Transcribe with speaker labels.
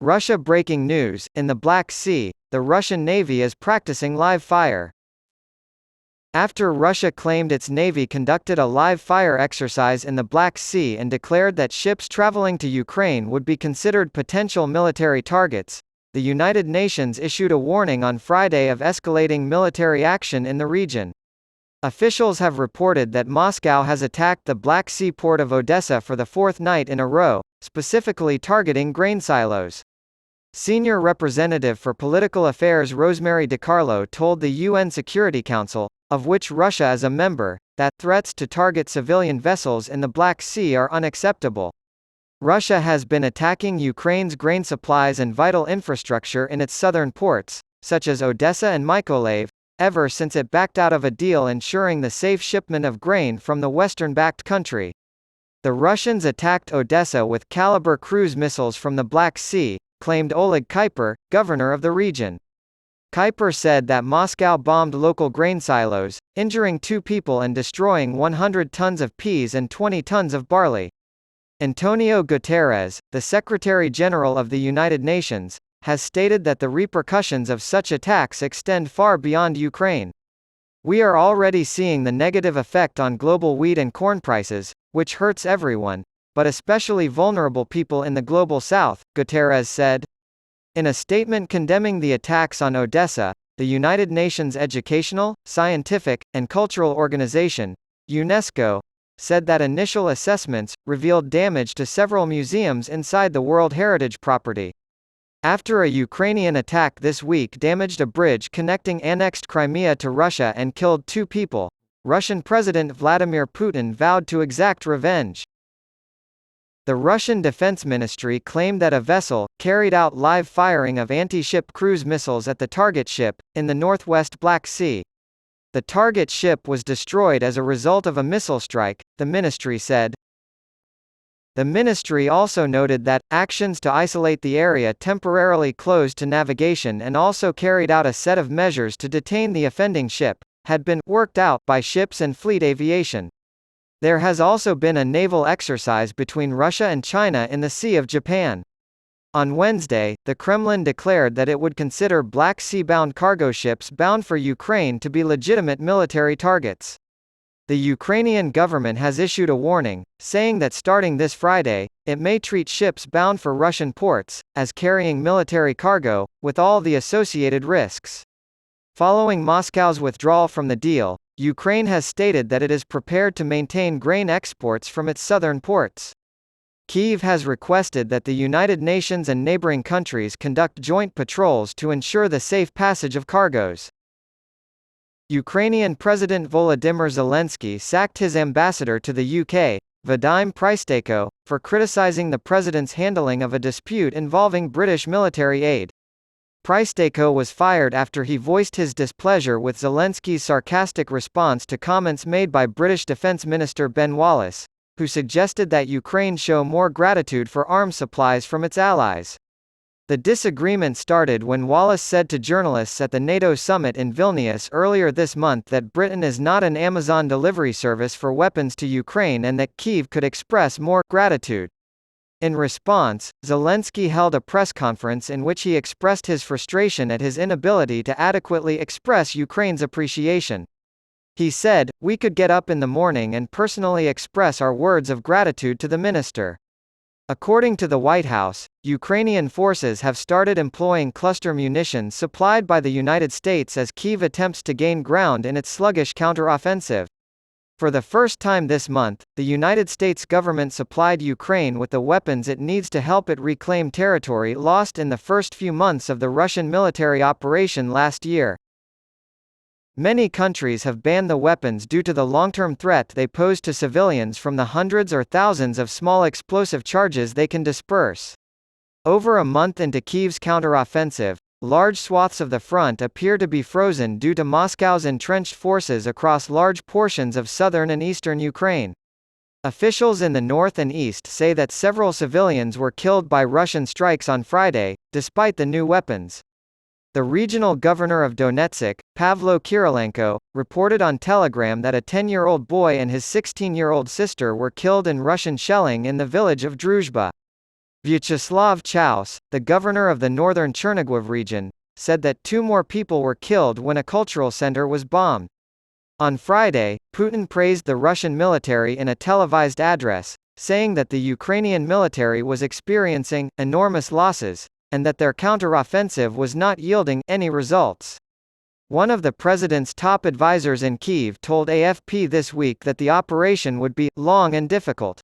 Speaker 1: Russia breaking news: in the Black Sea, the Russian Navy is practicing live fire. After Russia claimed its navy conducted a live fire exercise in the Black Sea and declared that ships traveling to Ukraine would be considered potential military targets, the United Nations issued a warning on Friday of escalating military action in the region. Officials have reported that Moscow has attacked the Black Sea port of Odessa for the fourth night in a row, specifically targeting grain silos. Senior Representative for Political Affairs Rosemary DiCarlo told the UN Security Council, of which Russia is a member, that threats to target civilian vessels in the Black Sea are unacceptable. Russia has been attacking Ukraine's grain supplies and vital infrastructure in its southern ports, such as Odessa and Mykolaiv, ever since it backed out of a deal ensuring the safe shipment of grain from the Western-backed country. The Russians attacked Odessa with Kalibr cruise missiles from the Black Sea, claimed Oleg Kuiper, governor of the region. Kuiper said that Moscow bombed local grain silos, injuring 2 people and destroying 100 tons of peas and 20 tons of barley. Antonio Guterres, the Secretary-General of the United Nations, has stated that the repercussions of such attacks extend far beyond Ukraine. "We are already seeing the negative effect on global wheat and corn prices, which hurts everyone, but especially vulnerable people in the global south," Guterres said. In a statement condemning the attacks on Odessa, the United Nations Educational, Scientific, and Cultural Organization, UNESCO, said that initial assessments revealed damage to several museums inside the World Heritage property. After a Ukrainian attack this week damaged a bridge connecting annexed Crimea to Russia and killed 2 people, Russian President Vladimir Putin vowed to exact revenge. The Russian Defense Ministry claimed that a vessel carried out live firing of anti-ship cruise missiles at the target ship, in the northwest Black Sea. The target ship was destroyed as a result of a missile strike, the ministry said. The ministry also noted that actions to isolate the area temporarily closed to navigation and also carried out a set of measures to detain the offending ship had been worked out by ships and fleet aviation. There has also been a naval exercise between Russia and China in the Sea of Japan. On Wednesday, the Kremlin declared that it would consider Black Sea-bound cargo ships bound for Ukraine to be legitimate military targets. The Ukrainian government has issued a warning, saying that starting this Friday, it may treat ships bound for Russian ports as carrying military cargo, with all the associated risks. Following Moscow's withdrawal from the deal, Ukraine has stated that it is prepared to maintain grain exports from its southern ports. Kyiv has requested that the United Nations and neighboring countries conduct joint patrols to ensure the safe passage of cargoes. Ukrainian President Volodymyr Zelensky sacked his ambassador to the UK, Vadim Prystaiko, for criticizing the president's handling of a dispute involving British military aid. Prystaiko was fired after he voiced his displeasure with Zelensky's sarcastic response to comments made by British Defence Minister Ben Wallace, who suggested that Ukraine show more gratitude for arms supplies from its allies. The disagreement started when Wallace said to journalists at the NATO summit in Vilnius earlier this month that Britain is not an Amazon delivery service for weapons to Ukraine and that Kyiv could express more gratitude. In response, Zelensky held a press conference in which he expressed his frustration at his inability to adequately express Ukraine's appreciation. He said, "We could get up in the morning and personally express our words of gratitude to the minister." According to the White House, Ukrainian forces have started employing cluster munitions supplied by the United States as Kyiv attempts to gain ground in its sluggish counteroffensive. For the first time this month, the United States government supplied Ukraine with the weapons it needs to help it reclaim territory lost in the first few months of the Russian military operation last year. Many countries have banned the weapons due to the long-term threat they pose to civilians from the hundreds or thousands of small explosive charges they can disperse. Over a month into Kyiv's counteroffensive, large swaths of the front appear to be frozen due to Moscow's entrenched forces across large portions of southern and eastern Ukraine. Officials in the north and east say that several civilians were killed by Russian strikes on Friday, despite the new weapons. The regional governor of Donetsk, Pavlo Kirilenko, reported on Telegram that a 10-year-old boy and his 16-year-old sister were killed in Russian shelling in the village of Druzhba. Vyacheslav Chaus, the governor of the northern Chernigov region, said that 2 more people were killed when a cultural center was bombed. On Friday, Putin praised the Russian military in a televised address, saying that the Ukrainian military was experiencing enormous losses, and that their counteroffensive was not yielding any results. One of the president's top advisors in Kyiv told AFP this week that the operation would be long and difficult.